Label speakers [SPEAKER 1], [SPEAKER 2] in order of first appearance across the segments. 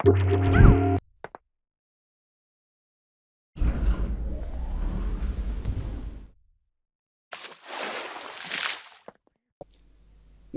[SPEAKER 1] One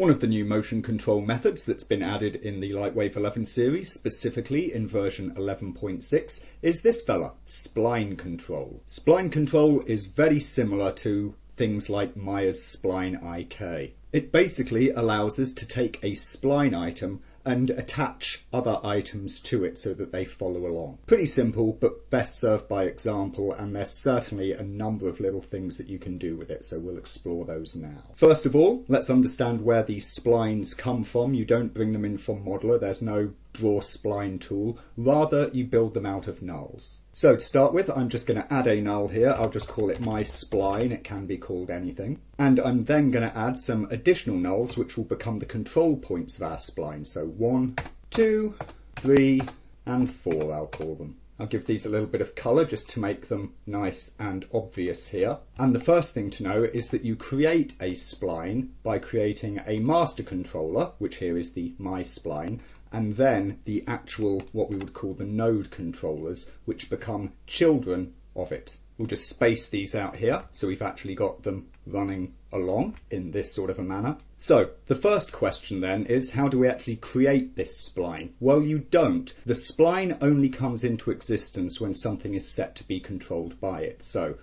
[SPEAKER 1] of the new motion control methods that's been added in the Lightwave 11 series, specifically in version 11.6, is this fella, spline control. Spline control is very similar to things like Meyer's Spline IK. It basically allows us to take a spline item and attach other items to it so that they follow along. Pretty simple, but best served by example, and there's certainly a number of little things that you can do with it, so we'll explore those now. First of all, let's understand where these splines come from. You don't bring them in from Modeler, there's no draw spline tool, rather you build them out of nulls. So to start with, I'm just going to add a null here. I'll just call it my spline, it can be called anything. And I'm then going to add some additional nulls which will become the control points of our spline. So 1, 2, 3 and 4 I'll call them. I'll give these a little bit of colour just to make them nice and obvious here. And the first thing to know is that you create a spline by creating a master controller, which here is the my spline, and then the actual, what we would call the node controllers, which become children of it. We'll just space these out here, so we've actually got them running along in this sort of a manner. So the first question then is, how do we actually create this spline? Well, you don't. The spline only comes into existence when something is set to be controlled by it. So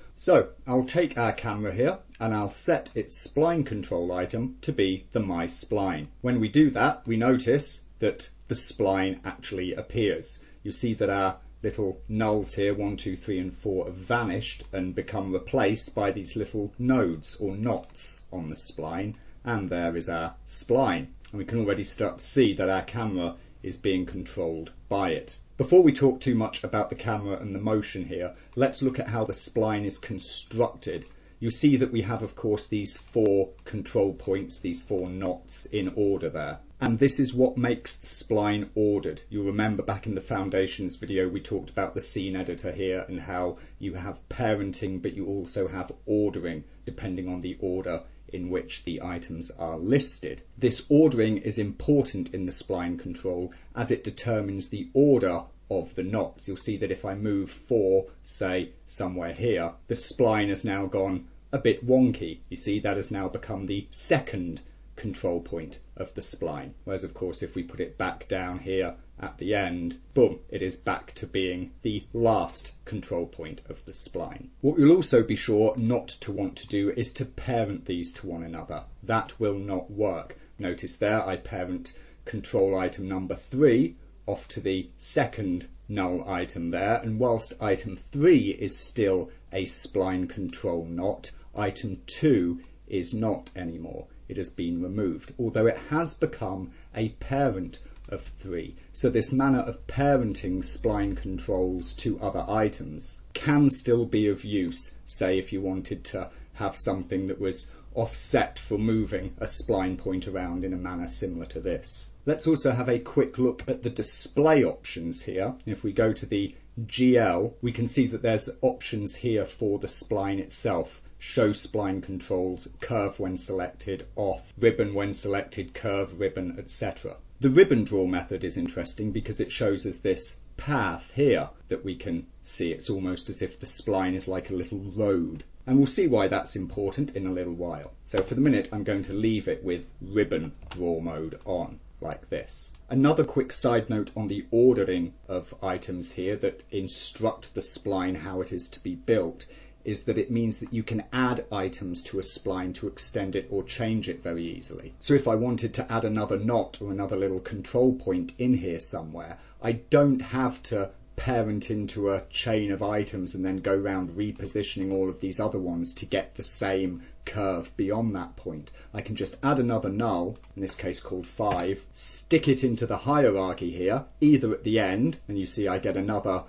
[SPEAKER 1] I'll take our camera here and I'll set its spline control item to be the my spline. When we do that, we notice that the spline actually appears. You see that our little nulls here, 1, 2, 3 and 4, have vanished and become replaced by these little nodes or knots on the spline, and there is our spline. And we can already start to see that our camera is being controlled by it. Before we talk too much about the camera and the motion here, let's look at how the spline is constructed. You see that we have, of course, these 4 control points, these 4 knots in order there. And this is what makes the spline ordered. You'll remember back in the Foundations video we talked about the scene editor here and how you have parenting but you also have ordering depending on the order in which the items are listed. This ordering is important in the spline control as it determines the order of the knots. You'll see that if I move 4, say, somewhere here, the spline has now gone a bit wonky. You see, that has now become the second control point of the spline. Whereas, of course, if we put it back down here at the end, boom, it is back to being the last control point of the spline. What you'll also be sure not to want to do is to parent these to one another. That will not work. Notice there I parent control item number 3 off to the second null item there, and whilst item 3 is still a spline control knot, item 2 is not anymore. It has been removed, although it has become a parent of 3. So this manner of parenting spline controls to other items can still be of use, say if you wanted to have something that was offset for moving a spline point around in a manner similar to this. Let's also have a quick look at the display options here. If we go to the GL, we can see that there's options here for the spline itself. Show spline controls, curve when selected, off, ribbon when selected, curve, ribbon, etc. The ribbon draw method is interesting because it shows us this path here that we can see. It's almost as if the spline is like a little road. And we'll see why that's important in a little while. So for the minute, I'm going to leave it with ribbon draw mode on, like this. Another quick side note on the ordering of items here that instruct the spline how it is to be built is that it means that you can add items to a spline to extend it or change it very easily. So if I wanted to add another knot or another little control point in here somewhere, I don't have to parent into a chain of items and then go around repositioning all of these other ones to get the same curve beyond that point. I can just add another null, in this case called 5, stick it into the hierarchy here, either at the end, and you see I get another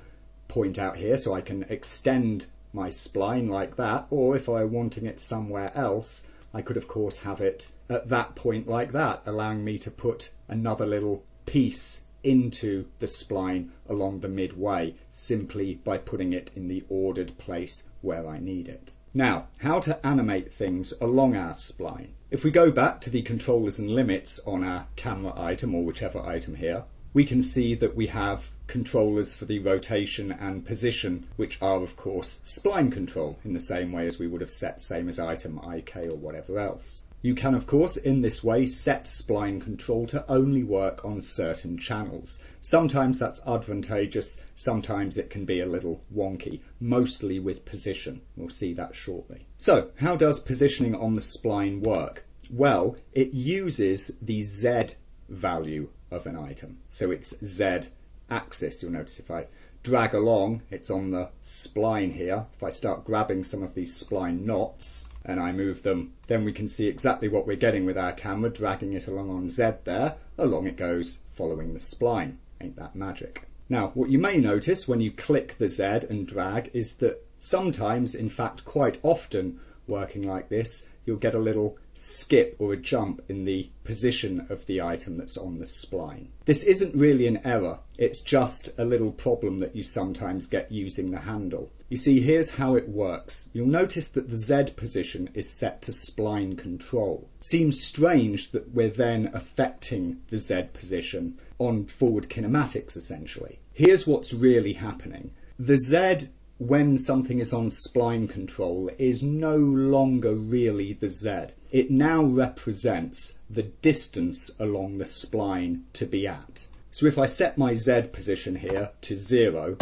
[SPEAKER 1] point out here, so I can extend my spline like that, or if I were wanting it somewhere else, I could of course have it at that point like that, allowing me to put another little piece into the spline along the midway, simply by putting it in the ordered place where I need it. Now, how to animate things along our spline. If we go back to the controllers and limits on our camera item, or whichever item here, we can see that we have controllers for the rotation and position, which are of course spline control in the same way as we would have set same as item, IK or whatever else. You can of course in this way set spline control to only work on certain channels. Sometimes that's advantageous, sometimes it can be a little wonky, mostly with position. We'll see that shortly. So how does positioning on the spline work? Well, it uses the Z value of an item. So it's Z axis. You'll notice if I drag along, it's on the spline here. If I start grabbing some of these spline knots and I move them, then we can see exactly what we're getting with our camera, dragging it along on Z there. Along it goes, following the spline. Ain't that magic? Now, what you may notice when you click the Z and drag is that sometimes, in fact quite often, working like this, you'll get a little skip or a jump in the position of the item that's on the spline. This isn't really an error, it's just a little problem that you sometimes get using the handle. You see, here's how it works. You'll notice that the Z position is set to spline control. Seems strange that we're then affecting the Z position on forward kinematics essentially. Here's what's really happening. The Z, when something is on spline control, is no longer really the Z. It now represents the distance along the spline to be at. So if I set my Z position here to 0,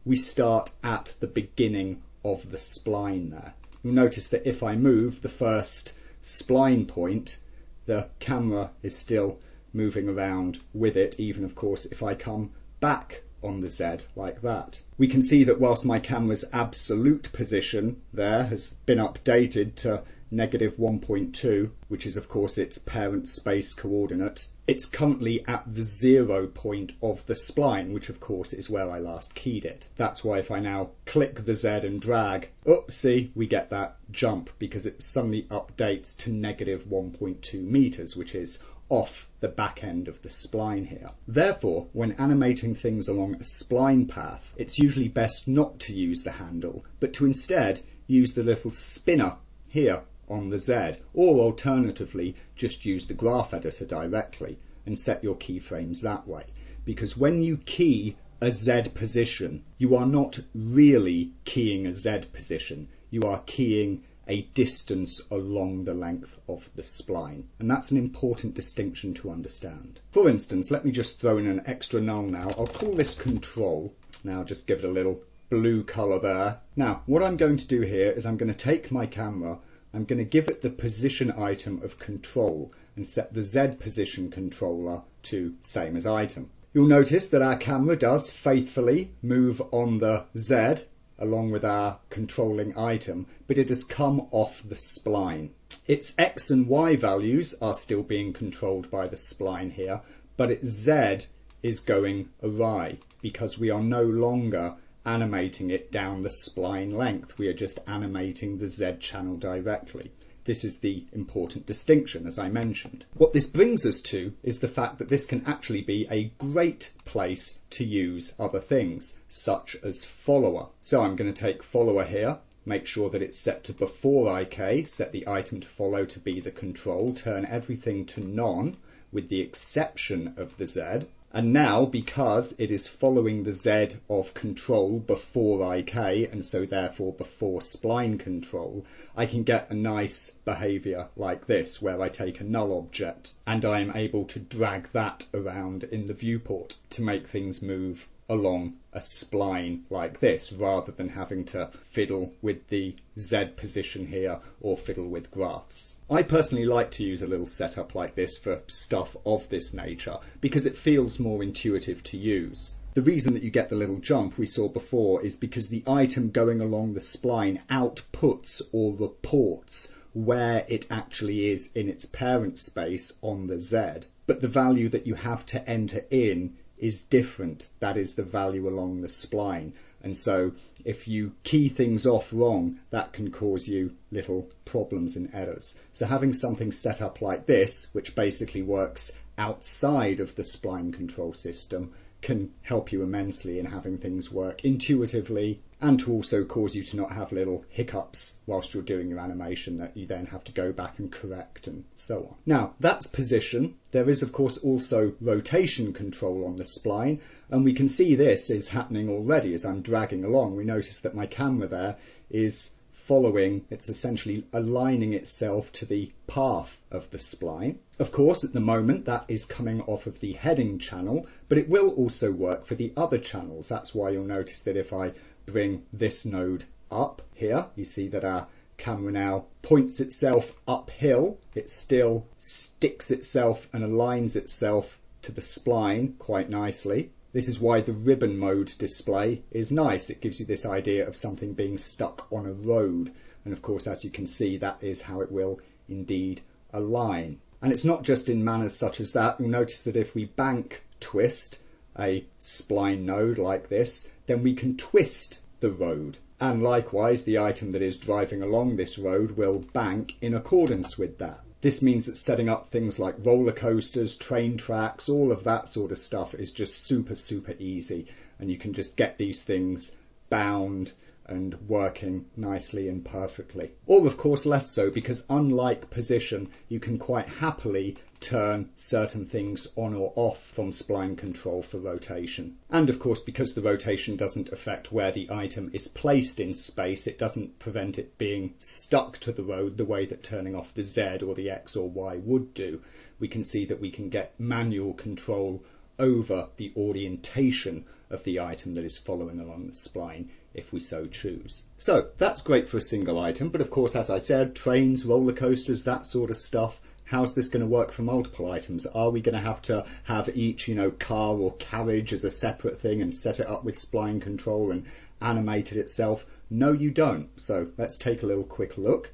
[SPEAKER 1] we start at the beginning of the spline there. You'll notice that if I move the first spline point, the camera is still moving around with it, even of course if I come back on the Z like that. We can see that whilst my camera's absolute position there has been updated to -1.2, which is of course its parent space coordinate, it's currently at the 0 point of the spline, which of course is where I last keyed it. That's why if I now click the Z and drag, see, we get that jump because it suddenly updates to -1.2 meters, which is off the back end of the spline here. Therefore, when animating things along a spline path, it's usually best not to use the handle, but to instead use the little spinner here on the Z, or alternatively just use the graph editor directly and set your keyframes that way. Because when you key a Z position, you are not really keying a Z position, you are keying a distance along the length of the spline. And that's an important distinction to understand. For instance, let me just throw in an extra null now. I'll call this control. Now just give it a little blue colour there. Now what I'm going to do here is I'm going to take my camera, I'm going to give it the position item of control and set the Z position controller to same as item. You'll notice that our camera does faithfully move on the Z along with our controlling item, but it has come off the spline. Its X and Y values are still being controlled by the spline here, but its Z is going awry because we are no longer animating it down the spline length. We are just animating the Z channel directly. This is the important distinction, as I mentioned. What this brings us to is the fact that this can actually be a great place to use other things, such as follower. So I'm going to take follower here, make sure that it's set to before IK, set the item to follow to be the control, turn everything to none, with the exception of the Z. And now, because it is following the Z of control before IK, and so therefore before spline control, I can get a nice behaviour like this, where I take a null object and I am able to drag that around in the viewport to make things move along a spline like this, rather than having to fiddle with the Z position here or fiddle with graphs. I personally like to use a little setup like this for stuff of this nature because it feels more intuitive to use. The reason that you get the little jump we saw before is because the item going along the spline outputs or reports where it actually is in its parent space on the Z, but the value that you have to enter in is different. That is the value along the spline. And so if you key things off wrong, that can cause you little problems and errors. So having something set up like this, which basically works outside of the spline control system, can help you immensely in having things work intuitively, and to also cause you to not have little hiccups whilst you're doing your animation that you then have to go back and correct and so on. Now, that's position. There is, of course, also rotation control on the spline, and we can see this is happening already as I'm dragging along. We notice that my camera there is following, it's essentially aligning itself to the path of the spline. Of course, at the moment that is coming off of the heading channel, but it will also work for the other channels. That's why you'll notice that if I bring this node up here, you see that our camera now points itself uphill. It still sticks itself and aligns itself to the spline quite nicely. This is why the ribbon mode display is nice. It gives you this idea of something being stuck on a road. And of course, as you can see, that is how it will indeed align. And it's not just in manners such as that. You'll notice that if we bank twist a spline node like this, then we can twist the road. And likewise, the item that is driving along this road will bank in accordance with that. This means that setting up things like roller coasters, train tracks, all of that sort of stuff is just super, super easy. And you can just get these things bound and working nicely and perfectly. Or of course less so, because unlike position, you can quite happily turn certain things on or off from spline control for rotation. And of course, because the rotation doesn't affect where the item is placed in space, it doesn't prevent it being stuck to the road the way that turning off the Z or the X or Y would do. We can see that we can get manual control over the orientation of the item that is following along the spline if we so choose. So that's great for a single item, but of course, as I said, trains, roller coasters, that sort of stuff, how's this going to work for multiple items? Are we going to have each, car or carriage as a separate thing and set it up with spline control and animate it itself? No, you don't. So let's take a little quick look.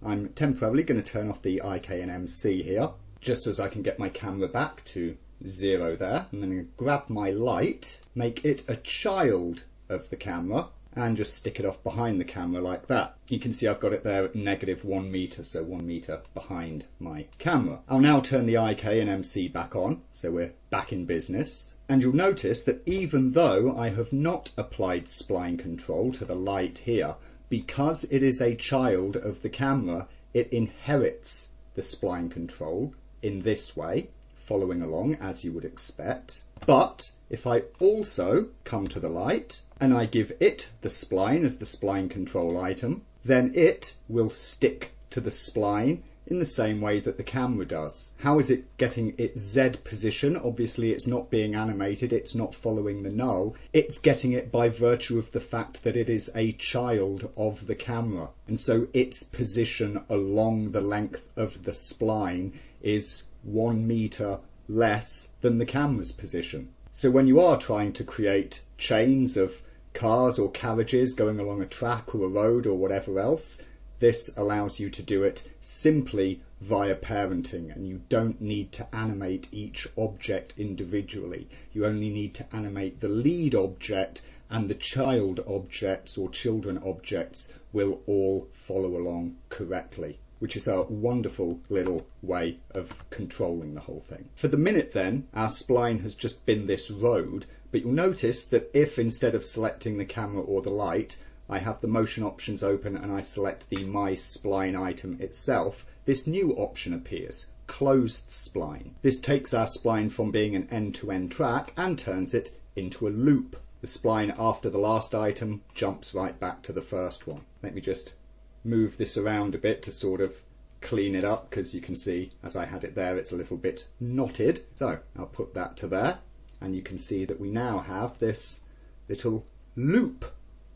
[SPEAKER 1] I'm temporarily going to turn off the IK and MC here, just so as I can get my camera back to 0 there, and then I'm going to grab my light, make it a child of the camera, and just stick it off behind the camera like that. You can see I've got it there at -1 meter, so 1 meter behind my camera. I'll now turn the IK and MC back on, so we're back in business. And you'll notice that even though I have not applied spline control to the light here, because it is a child of the camera, it inherits the spline control in this way, following along as you would expect. But if I also come to the light and I give it the spline as the spline control item, then it will stick to the spline in the same way that the camera does. How is it getting its Z position? Obviously it's not being animated, it's not following the null. It's getting it by virtue of the fact that it is a child of the camera. And so its position along the length of the spline is 1 meter less than the camera's position. So when you are trying to create chains of cars or carriages going along a track or a road or whatever else, this allows you to do it simply via parenting, and you don't need to animate each object individually. You only need to animate the lead object, and the child objects or children objects will all follow along correctly, which is a wonderful little way of controlling the whole thing. For the minute then, our spline has just been this road, but you'll notice that if instead of selecting the camera or the light, I have the motion options open and I select the My Spline item itself, this new option appears, Closed Spline. This takes our spline from being an end-to-end track and turns it into a loop. The spline after the last item jumps right back to the first one. Let me just move this around a bit to sort of clean it up, because you can see as I had it there it's a little bit knotted. So I'll put that to there, and you can see that we now have this little loop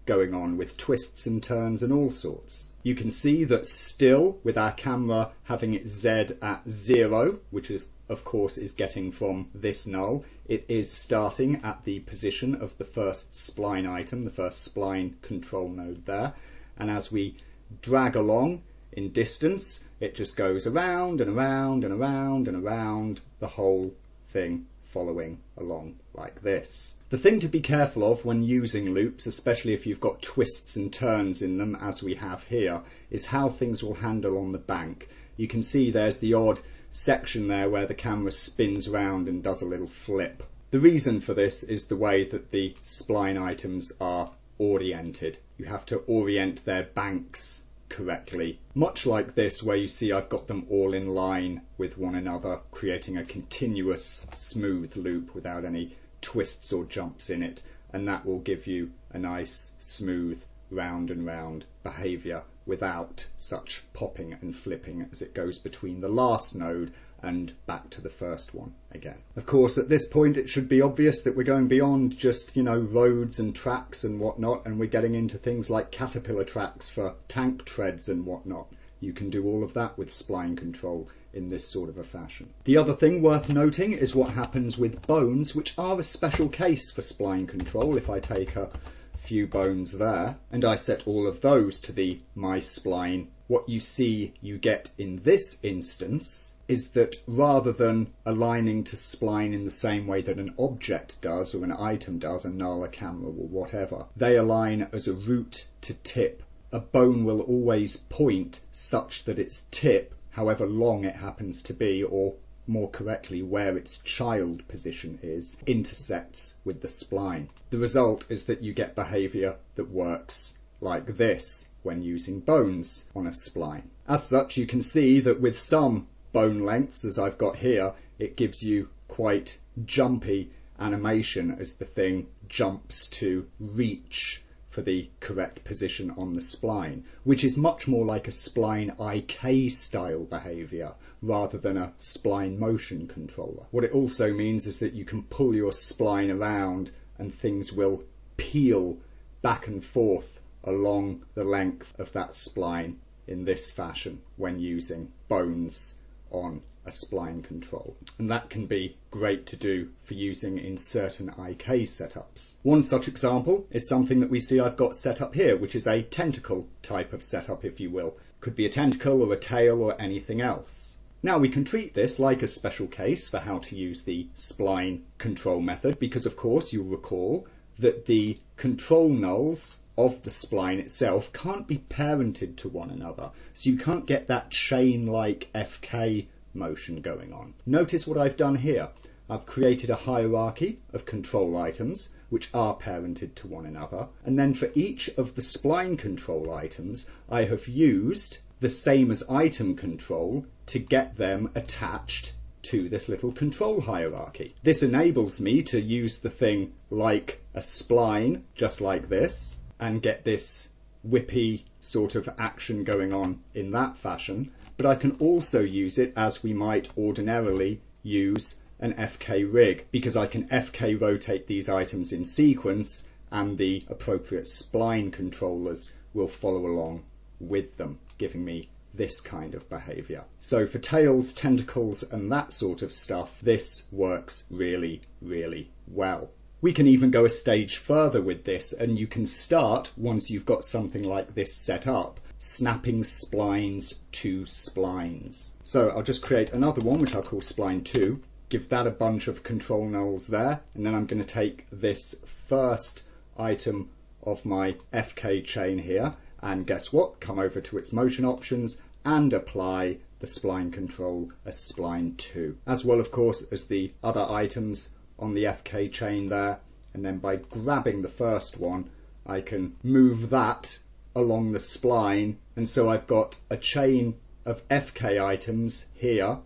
[SPEAKER 1] going on with twists and turns and all sorts. You can see that still with our camera having its Z at 0, which is of course is getting from this null, it is starting at the position of the first spline item, the first spline control node there, and as we drag along in distance, it just goes around and around and around and around the whole thing, following along like this. The thing to be careful of when using loops, especially if you've got twists and turns in them as we have here, is how things will handle on the bank. You can see there's the odd section there where the camera spins round and does a little flip. The reason for this is the way that the spline items are oriented. You have to orient their banks correctly. Much like this, where you see I've got them all in line with one another, creating a continuous smooth loop without any twists or jumps in it, and that will give you a nice smooth round and round behaviour without such popping and flipping as it goes between the last node and back to the first one again. Of course, at this point it should be obvious that we're going beyond just, roads and tracks and whatnot, and we're getting into things like caterpillar tracks for tank treads and whatnot. You can do all of that with spline control in this sort of a fashion. The other thing worth noting is what happens with bones, which are a special case for spline control. If I take a few bones there and I set all of those to the my spline, what you see you get in this instance is that rather than aligning to spline in the same way that an object does or an item does, a null, a camera or whatever, they align as a root to tip. A bone will always point such that its tip, however long it happens to be, or more correctly where its child position is, intersects with the spline. The result is that you get behaviour that works like this when using bones on a spline. As such, you can see that with some bone lengths, as I've got here, it gives you quite jumpy animation as the thing jumps to reach for the correct position on the spline, which is much more like a spline IK style behaviour rather than a spline motion controller. What it also means is that you can pull your spline around and things will peel back and forth along the length of that spline in this fashion when using bones on a spline control, and that can be great to do for using in certain IK setups. One such example is something that we see I've got set up here, which is a tentacle type of setup, if you will. Could be a tentacle or a tail or anything else. Now we can treat this like a special case for how to use the spline control method, because of course you'll recall that the control nulls of the spline itself can't be parented to one another, so you can't get that chain-like FK motion going on. Notice what I've done here. I've created a hierarchy of control items which are parented to one another, and then for each of the spline control items I have used the same as item control to get them attached to this little control hierarchy. This enables me to use the thing like a spline, just like this, and get this whippy sort of action going on in that fashion, but I can also use it as we might ordinarily use an FK rig, because I can FK rotate these items in sequence and the appropriate spline controllers will follow along with them, giving me this kind of behaviour. So for tails, tentacles and that sort of stuff, this works really, really well. We can even go a stage further with this, and you can start, once you've got something like this set up, snapping splines to splines. So I'll just create another one, which I'll call spline 2, give that a bunch of control nulls there, and then I'm going to take this first item of my FK chain here, and guess what? Come over to its motion options and apply the spline control as spline 2, as well of course as the other items on the FK chain there, and then by grabbing the first one I can move that along the spline, and so I've got a chain of FK items here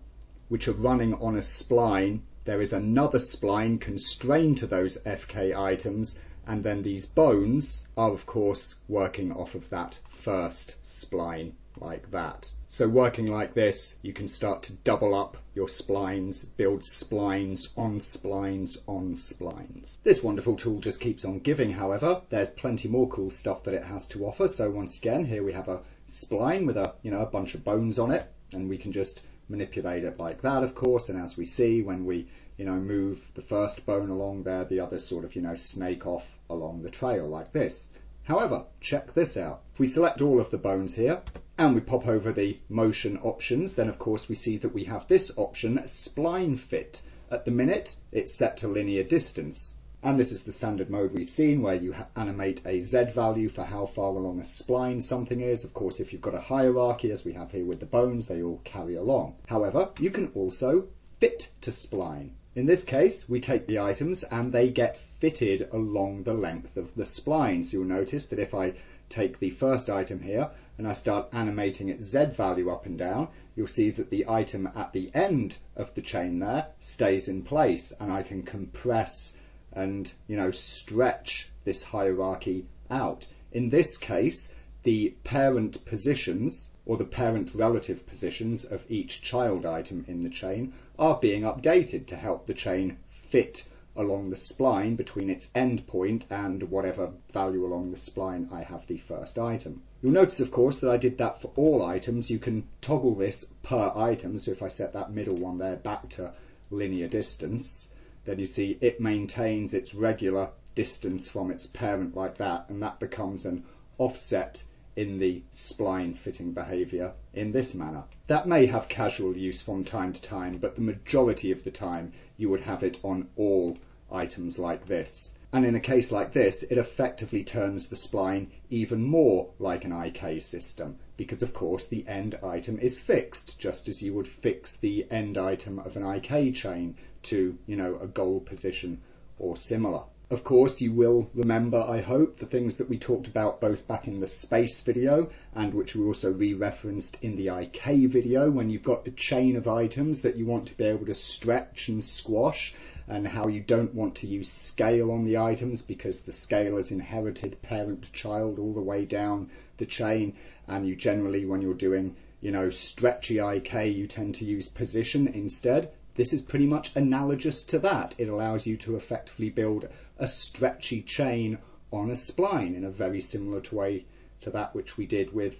[SPEAKER 1] which are running on a spline. There is another spline constrained to those FK items, and then these bones are of course working off of that first spline like that. So working like this, you can start to double up your splines, build splines on splines on splines. This wonderful tool just keeps on giving, however. There's plenty more cool stuff that it has to offer. So once again, here we have a spline with a bunch of bones on it, and we can just manipulate it like that, of course. And as we see, when we move the first bone along there, the others sort of snake off along the trail like this. However, check this out. If we select all of the bones here and we pop over the motion options, then of course we see that we have this option, spline fit. At the minute, it's set to linear distance. And this is the standard mode we've seen, where you animate a Z value for how far along a spline something is. Of course, if you've got a hierarchy, as we have here with the bones, they all carry along. However, you can also fit to spline. In this case, we take the items and they get fitted along the length of the spline. So you'll notice that if I take the first item here and I start animating its Z value up and down, you'll see that the item at the end of the chain there stays in place, and I can compress and, stretch this hierarchy out. In this case, the parent positions, or the parent relative positions of each child item in the chain, are being updated to help the chain fit along the spline between its end point and whatever value along the spline I have the first item. You'll notice, of course, that I did that for all items. You can toggle this per item, so if I set that middle one there back to linear distance, then you see it maintains its regular distance from its parent like that, and that becomes an offset in the spline fitting behaviour in this manner. That may have casual use from time to time, but the majority of the time you would have it on all items like this. And in a case like this, it effectively turns the spline even more like an IK system, because of course the end item is fixed, just as you would fix the end item of an IK chain to, a goal position or similar. Of course, you will remember, I hope, the things that we talked about both back in the space video and which we also re-referenced in the IK video, when you've got a chain of items that you want to be able to stretch and squash, and how you don't want to use scale on the items because the scale is inherited parent to child all the way down the chain, and you generally, when you're doing, stretchy IK, you tend to use position instead. This is pretty much analogous to that. It allows you to effectively build a stretchy chain on a spline in a very similar way to that which we did with,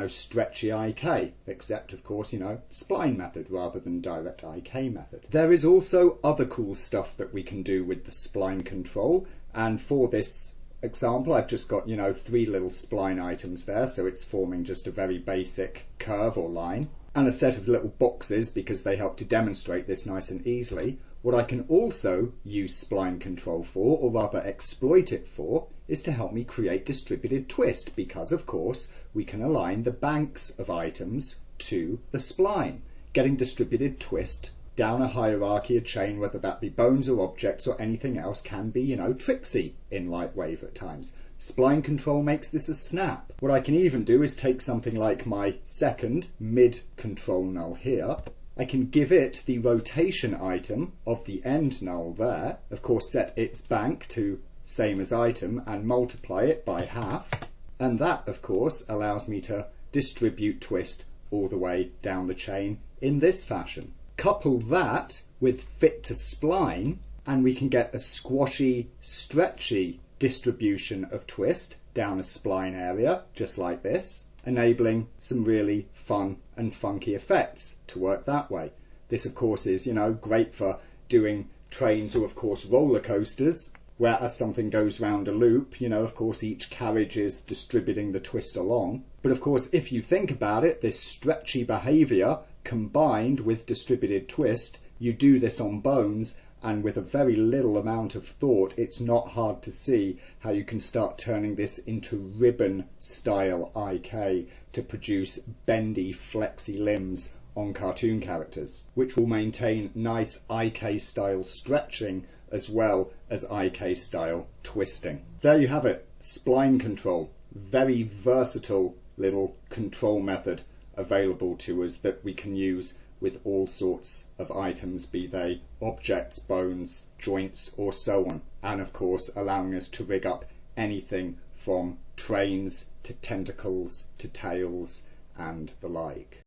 [SPEAKER 1] stretchy IK, except of course, spline method rather than direct IK method. There is also other cool stuff that we can do with the spline control, and for this example I've just got, 3 little spline items there, so it's forming just a very basic curve or line, and a set of little boxes because they help to demonstrate this nice and easily. What I can also use spline control for, or rather exploit it for, is to help me create distributed twist, because of course we can align the banks of items to the spline. Getting distributed twist down a hierarchy, a chain, whether that be bones or objects or anything else, can be, tricksy in Lightwave at times. Spline control makes this a snap. What I can even do is take something like my second mid control null here. I can give it the rotation item of the end null there, of course set its bank to same as item and multiply it by half, and that of course allows me to distribute twist all the way down the chain in this fashion. Couple that with fit to spline and we can get a squashy, stretchy distribution of twist down a spline area, just like this, enabling some really fun and funky effects to work that way. This of course is, great for doing trains or of course roller coasters, where as something goes round a loop, of course each carriage is distributing the twist along. But of course if you think about it, this stretchy behaviour combined with distributed twist, you do this on bones, and with a very little amount of thought, it's not hard to see how you can start turning this into ribbon style IK to produce bendy, flexy limbs on cartoon characters, which will maintain nice IK style stretching as well as IK style twisting. There you have it, spline control. Very versatile little control method available to us that we can use with all sorts of items, be they objects, bones, joints or so on, and of course allowing us to rig up anything from trains to tentacles to tails and the like.